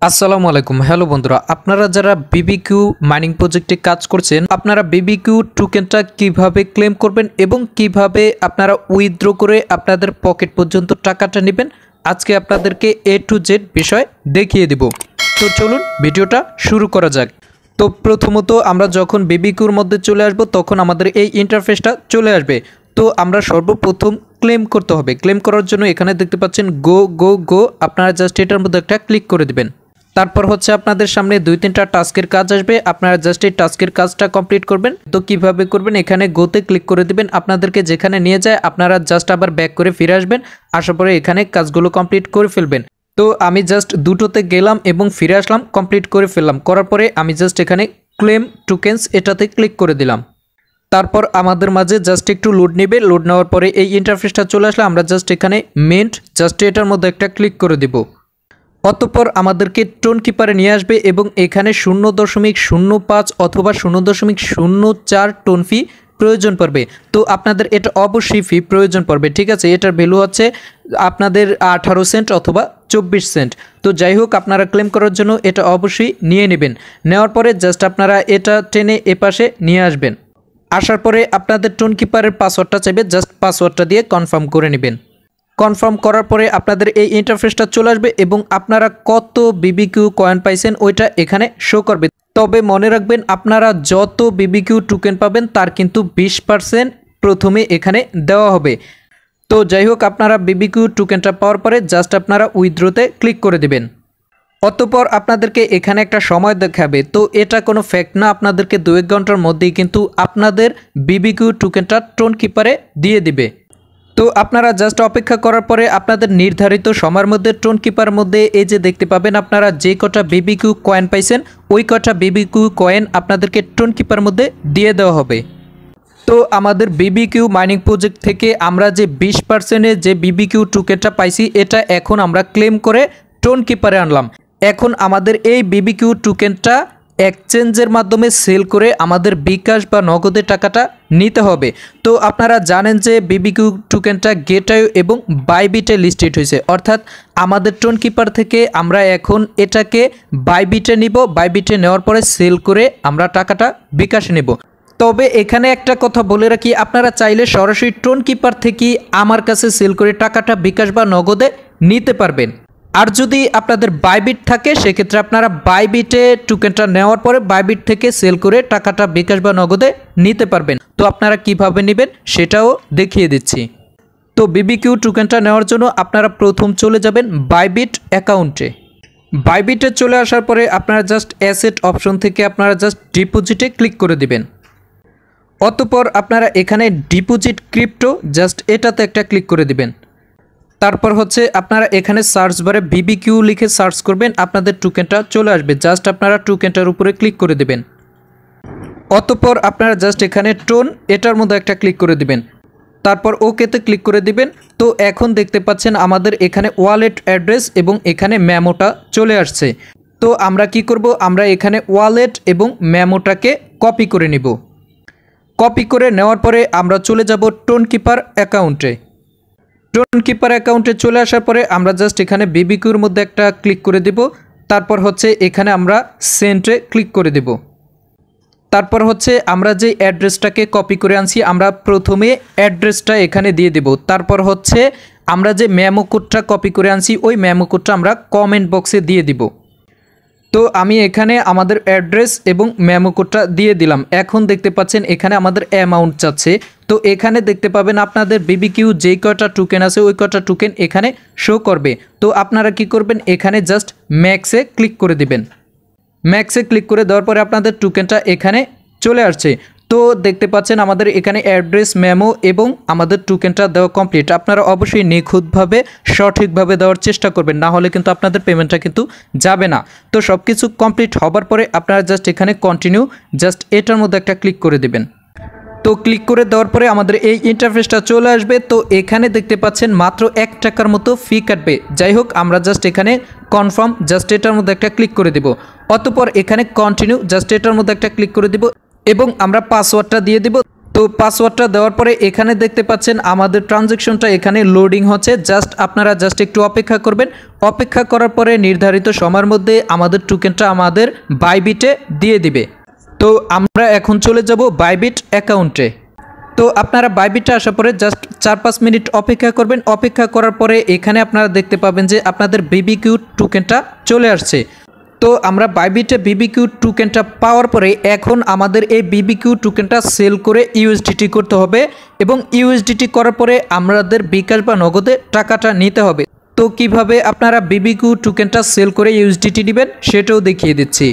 আসসালামু আলাইকুম। হ্যালো বন্ধুরা, আপনারা যারা বিবিকিউ মাইনিং প্রজেক্টে কাজ করছেন, আপনারা বিবিকিউ টোকেনটা কিভাবে ক্লেম করবেন এবং কিভাবে আপনারা উইথড্র করে আপনাদের পকেট পর্যন্ত টাকাটা নেবেন, আজকে আপনাদেরকে এ টু জেড বিষয় দেখিয়ে দিব। তো চলুন ভিডিওটা শুরু করা যাক। তো প্রথমত আমরা যখন বিবিকিউর মধ্যে চলে আসব তখন আমাদের এই ইন্টারফেসটা চলে আসবে। তো আমরা সর্বপ্রথম ক্লেম করতে হবে। ক্লেম করার জন্য এখানে দেখতে পাচ্ছেন গো গো গো, আপনারা জাস্ট এটার মধ্যে একটা ক্লিক করে দিবেন। তারপর হচ্ছে আপনাদের সামনে 2-3টা টাস্কের কাজ আসবে, আপনারা জাস্ট এই টাস্কের কাজটা কমপ্লিট করবেন। তো কিভাবে করবেন, এখানে গোতে ক্লিক করে দিবেন, আপনাদেরকে যেখানে নিয়ে যায় আপনারা জাস্ট আবার ব্যাক করে ফিরে আসবেন, আসার পরে এখানে কাজগুলো কমপ্লিট করে ফেলবেন। তো আমি জাস্ট দুটোতে গেলাম এবং ফিরে আসলাম, কমপ্লিট করে ফেললাম। করার পরে আমি জাস্ট এখানে ক্লেম টোকেন্স এটাতে ক্লিক করে দিলাম। তারপর আমাদের মাঝে জাস্ট একটু লোড নেবে, লোড নেওয়ার পরে এই ইন্টারফেসটা চলে আসলে আমরা জাস্ট এখানে মিন্ট জাস্ট এটার মধ্যে একটা ক্লিক করে দিব। অতঃপর আমাদেরকে টোন কিপারে নিয়ে আসবে এবং এখানে 0.05 অথবা 0.04 টোন ফি প্রয়োজন পড়বে। তো আপনাদের এটা অবশ্যই ফি প্রয়োজন পড়বে, ঠিক আছে। এটার ভ্যালু হচ্ছে আপনাদের 18 সেন্ট অথবা 24 সেন্ট। তো যাই হোক, আপনারা ক্লেম করার জন্য এটা অবশ্যই নিয়ে নেবেন। নেওয়ার পরে জাস্ট আপনারা এটা টেনে এপাশে নিয়ে আসবেন। আসার পরে আপনাদের টোন কিপারের পাসওয়ার্ডটা চাইবে, জাস্ট পাসওয়ার্ডটা দিয়ে কনফার্ম করে নেবেন। কনফার্ম করার পরে আপনাদের এই ইন্টারফেসটা চলে আসবে এবং আপনারা কত বিবিকিউ কয়েন পাইছেন ওইটা এখানে শো করবে। তবে মনে রাখবেন, আপনারা যত বিবিকিউ টোকেন পাবেন তার কিন্তু 20% প্রথমে এখানে দেওয়া হবে। তো যাই হোক, আপনারা বিবিকিউ টোকেনটা পাওয়ার পরে জাস্ট আপনারা উইথড্রোতে ক্লিক করে দিবেন। অতঃপর আপনাদেরকে এখানে একটা সময় দেখাবে। তো এটা কোনো ফ্যাক্ট না, আপনাদেরকে 2-1 ঘন্টার মধ্যেই কিন্তু আপনাদের বিবিকিউ টোকেনটা টোন কিপারে দিয়ে দিবে। তো আপনারা জাস্ট অপেক্ষা করার পরে আপনাদের নির্ধারিত সময়ের মধ্যে টোন কিপার মধ্যে এই যে দেখতে পাবেন আপনারা যে কটা বিবিকিউ কয়েন পাইছেন ওই কটা বিবিকিউ কয়েন আপনাদেরকে টোন কিপার মধ্যে দিয়ে দেওয়া হবে। তো আমাদের বিবিকিউ মাইনিং প্রজেক্ট থেকে আমরা যে 20%-এর যে বিবিকিউ টোকেনটা পাইছি এটা এখন আমরা ক্লেম করে টোন কিপারে আনলাম। এখন আমাদের এই বিবিকিউ টোকেনটা এক্সচেঞ্জের মাধ্যমে সেল করে আমাদের বিকাশ বা নগদের টাকাটা নিতে হবে। তো আপনারা জানেন যে বিবিকিউ টোকেনটা গেটআই এবং বাইবিটে লিস্টেড হয়েছে, অর্থাৎ আমাদের টোন কিপার থেকে আমরা এখন এটাকে বাইবিটে নিব। বাইবিটে নেওয়ার পরে সেল করে আমরা টাকাটা বিকাশে নেব। তবে এখানে একটা কথা বলে রাখি, আপনারা চাইলে সরাসরি টোন কিপার থেকেই আমার কাছে সেল করে টাকাটা বিকাশ বা নগদে নিতে পারবেন। আর যদি আপনাদের বাইবিট থাকে সেক্ষেত্রে আপনারা বাইবিটে টোকেনটা নেওয়ার পরে বাইবিট থেকে সেল করে টাকাটা বিকাশ বা নগদে নিতে পারবেন। তো আপনারা কিভাবে নেবেন সেটাও দেখিয়ে দিচ্ছি। তো বিবিকিউ টোকেনটা নেওয়ার জন্য আপনারা প্রথম চলে যাবেন বাইবিট অ্যাকাউন্টে। বাইবিটে চলে আসার পরে আপনারা জাস্ট অ্যাসেট অপশন থেকে আপনারা জাস্ট ডিপোজিটে ক্লিক করে দিবেন। অতঃপর আপনারা এখানে ডিপোজিট ক্রিপ্টো জাস্ট এটাতে একটা ক্লিক করে দিবেন। তারপর হচ্ছে আপনারা এখানে সার্চ বারে বিবিকিউ লিখে সার্চ করবেন, আপনাদের টোকেনটা চলে আসবে। জাস্ট আপনারা টোকেনটার উপরে ক্লিক করে দিবেন। অতঃপর আপনারা জাস্ট এখানে টোন এটার মধ্যে একটা ক্লিক করে দিবেন। তারপর ওকেতে ক্লিক করে দিবেন। তো এখন দেখতে পাচ্ছেন আমাদের এখানে ওয়ালেট অ্যাড্রেস এবং এখানে মেমোটা চলে আসছে। তো আমরা কি করব, আমরা এখানে ওয়ালেট এবং মেমোটাকে কপি করে নিব। কপি করে নেওয়ার পরে আমরা চলে যাব টোন কিপার অ্যাকাউন্টে। টোন কিপার অ্যাকাউন্টে চলে আসার পরে আমরা জাস্ট এখানে বিবিকিউর মধ্যে একটা ক্লিক করে দেব। তারপর হচ্ছে এখানে আমরা সেন্টে ক্লিক করে দেব। তারপর হচ্ছে আমরা যে অ্যাড্রেসটাকে কপি করে আনছি আমরা প্রথমে অ্যাড্রেসটা এখানে দিয়ে দেব। তারপর হচ্ছে আমরা যে মেমো কোডটা কপি করে আনছি ওই মেমো কোডটা আমরা কমেন্ট বক্সে দিয়ে দিব। তো আমি এখানে আমাদের অ্যাড্রেস এবং মেমো কোডটা দিয়ে দিলাম। এখন দেখতে পাচ্ছেন এখানে আমাদের অ্যামাউন্ট চাচ্ছে। তো এখানে দেখতে পাবেন আপনাদের বিবিকিউ যেই কটা টোকেন আছে ওই কটা টোকেন এখানে শো করবে। তো আপনারা কি করবেন, এখানে জাস্ট ম্যাক্সে ক্লিক করে দিবেন। ম্যাক্সে ক্লিক করে দেওয়ার পরে আপনাদের টোকেনটা এখানে চলে আসছে। তো দেখতে পাচ্ছেন আমাদের এখানে অ্যাড্রেস, মেমো এবং আমাদের টোকেনটা দেওয়া কমপ্লিট। আপনারা অবশ্যই নিখুঁতভাবে সঠিকভাবে দেওয়ার চেষ্টা করবেন, না হলে কিন্তু আপনাদের পেমেন্টটা কিন্তু যাবে না। তো সব কিছু কমপ্লিট হবার পরে আপনারা জাস্ট এখানে কন্টিনিউ জাস্ট এটার মধ্যে একটা ক্লিক করে দেবেন। তো ক্লিক করে দেওয়ার পরে আমাদের এই ইন্টারফেসটা চলে আসবে। তো এখানে দেখতে পাচ্ছেন মাত্র 1 টাকার মতো ফি কাটবে। যাই হোক, আমরা জাস্ট এখানে কনফার্ম জাস্ট এটার মধ্যে একটা ক্লিক করে দেব। অতঃপর এখানে কন্টিনিউ জাস্ট এটার মধ্যে একটা ক্লিক করে দেব এবং আমরা পাসওয়ার্ডটা দিয়ে দেব। তো পাসওয়ার্ডটা দেওয়ার পরে এখানে দেখতে পাচ্ছেন আমাদের ট্রানজ্যাকশনটা এখানে লোডিং হচ্ছে। আপনারা একটু অপেক্ষা করবেন। অপেক্ষা করার পরে নির্ধারিত সময়ের মধ্যে আমাদের টোকেনটা আমাদের বাইবিটে দিয়ে দিবে। তো আমরা এখন চলে যাব বাইবিট অ্যাকাউন্টে। তো আপনারা বাইবিটে আসার পরে 4-5 মিনিট অপেক্ষা করবেন। অপেক্ষা করার পরে এখানে আপনারা দেখতে পাবেন যে আপনাদের বিবিকিউ টোকেনটা চলে আসছে। তো আমরা বাইবিটে বিবিকিউ টোকেনটা পাওয়ার পরে এখন আমাদের এই বিবিকিউ টোকেনটা সেল করে ইউএসডিটি করতে হবে এবং ইউএসডিটি করার পরে আমাদের বিকাশ বা নগদে টাকাটা নিতে হবে। তো কিভাবে আপনারা বিবিকিউ টোকেনটা সেল করে ইউএসডিটি নেবেন সেটাও দেখিয়ে দিচ্ছি।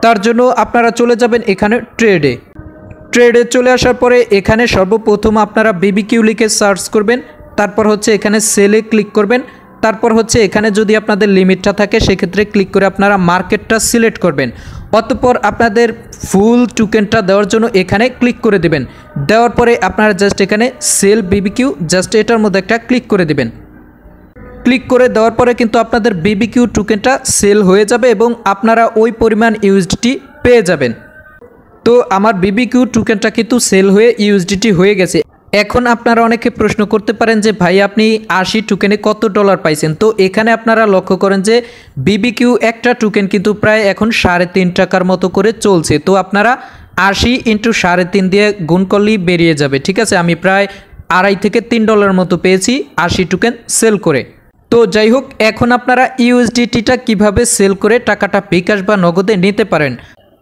তার জন্য আপনারা চলে যাবেন এখানে ট্রেডে চলে আসার পরে এখানে সর্বপ্রথম আপনারা বিবিকিউ লিখে সার্চ করবেন। তারপর এখানে সেলে ক্লিক করবেন। তারপর এখানে যদি আপনাদের লিমিটটা থাকে সেক্ষেত্রে ক্লিক করে আপনারা মার্কেটটা সিলেক্ট করবেন। অতঃপর আপনাদের ফুল টোকেনটা দেওয়ার জন্য এখানে ক্লিক করে দিবেন। দেওয়ার পরে আপনারা এখানে সেল বিবিকিউ এটার মধ্যে একটা ক্লিক করে দিবেন। ক্লিক করে দেওয়ার পরে কিন্তু আপনাদের বিবিকিউ টোকেনটা সেল হয়ে যাবে এবং আপনারা ওই পরিমাণ ইউএসডিটি পেয়ে যাবেন। তো আমার বিবিকিউ টোকেনটা কিন্তু সেল হয়ে ইউএসডিটি হয়ে গেছে। এখন আপনারা অনেকে প্রশ্ন করতে পারেন যে ভাই আপনি 80 টোকেনে কত ডলার পাইছেন। তো এখানে আপনারা লক্ষ্য করেন যে বিবিকিউ একটা টোকেন কিন্তু প্রায় এখন 3.5 টাকার মতো করে চলছে। তো আপনারা 80 × 3.5 দিয়ে গুণ করলেই বেরিয়ে যাবে। ঠিক আছে, আমি প্রায় 2.5 থেকে 3 ডলার মতো পেয়েছি 80 টোকেন সেল করে। তো যাই হোক, এখন আপনারা ইউএসডিটিটা কিভাবে সেল করে টাকাটা বিকাশ বা নগদে নিতে পারেন।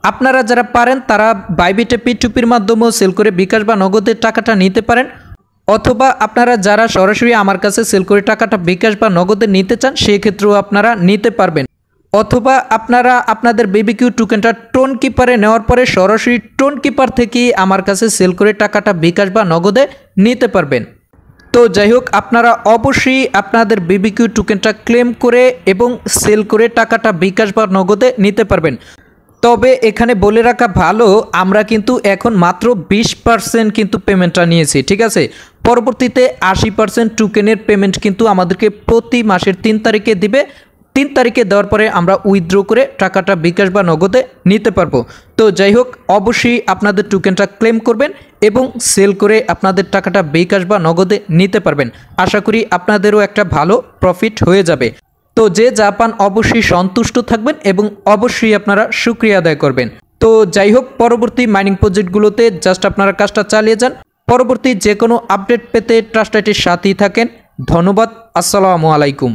আপনারা যারা পারেন তারা বাইবিটে P2Pর মাধ্যমেও সেল করে বিকাশ বা নগদে টাকাটা নিতে পারেন, অথবা আপনারা যারা সরাসরি আমার কাছে সেল করে টাকাটা বিকাশ বা নগদে নিতে চান সেই ক্ষেত্রেও আপনারা নিতে পারবেন। অথবা আপনারা আপনাদের বিবিকিউ টোকেনটা টোন কিপারে নেওয়ার পরে সরাসরি টোন কিপার থেকেই আমার কাছে সেল করে টাকাটা বিকাশ বা নগদে নিতে পারবেন। তো যাই হোক, আপনারা অবশ্যই আপনাদের বিবিকিউ টোকেনটা ক্লেম করে এবং সেল করে টাকাটা বিকাশ বা নগদে নিতে পারবেন। তবে এখানে বলে রাখা ভালো, আমরা কিন্তু এখন মাত্র 20% কিন্তু পেমেন্টটা নিয়েছি। ঠিক আছে, পরবর্তীতে 80% টোকেনের পেমেন্ট কিন্তু আমাদেরকে প্রতি মাসের 3 তারিখে দিবে। 3 তারিখে দেওয়ার পরে আমরা উইথড্র করে টাকাটা বিকাশ বা নগদে নিতে পারবো। তো যাই হোক, অবশ্যই আপনাদের টোকেনটা ক্লেম করবেন এবং সেল করে আপনাদের টাকাটা বিকাশ বা নগদে নিতে পারবেন। আশা করি আপনাদেরও একটা ভালো প্রফিট হয়ে যাবে। তো যে যা পান অবশ্যই সন্তুষ্ট থাকবেন এবং অবশ্যই আপনারা শুকরিয়া আদায় করবেন। তো যাই হোক, পরবর্তী মাইনিং প্রজেক্টগুলোতে আপনারা কাজটা চালিয়ে যান। পরবর্তী যে কোনো আপডেট পেতে ট্রাস্ট আইটির সাথেই থাকেন। ধন্যবাদ। আসসালামু আলাইকুম।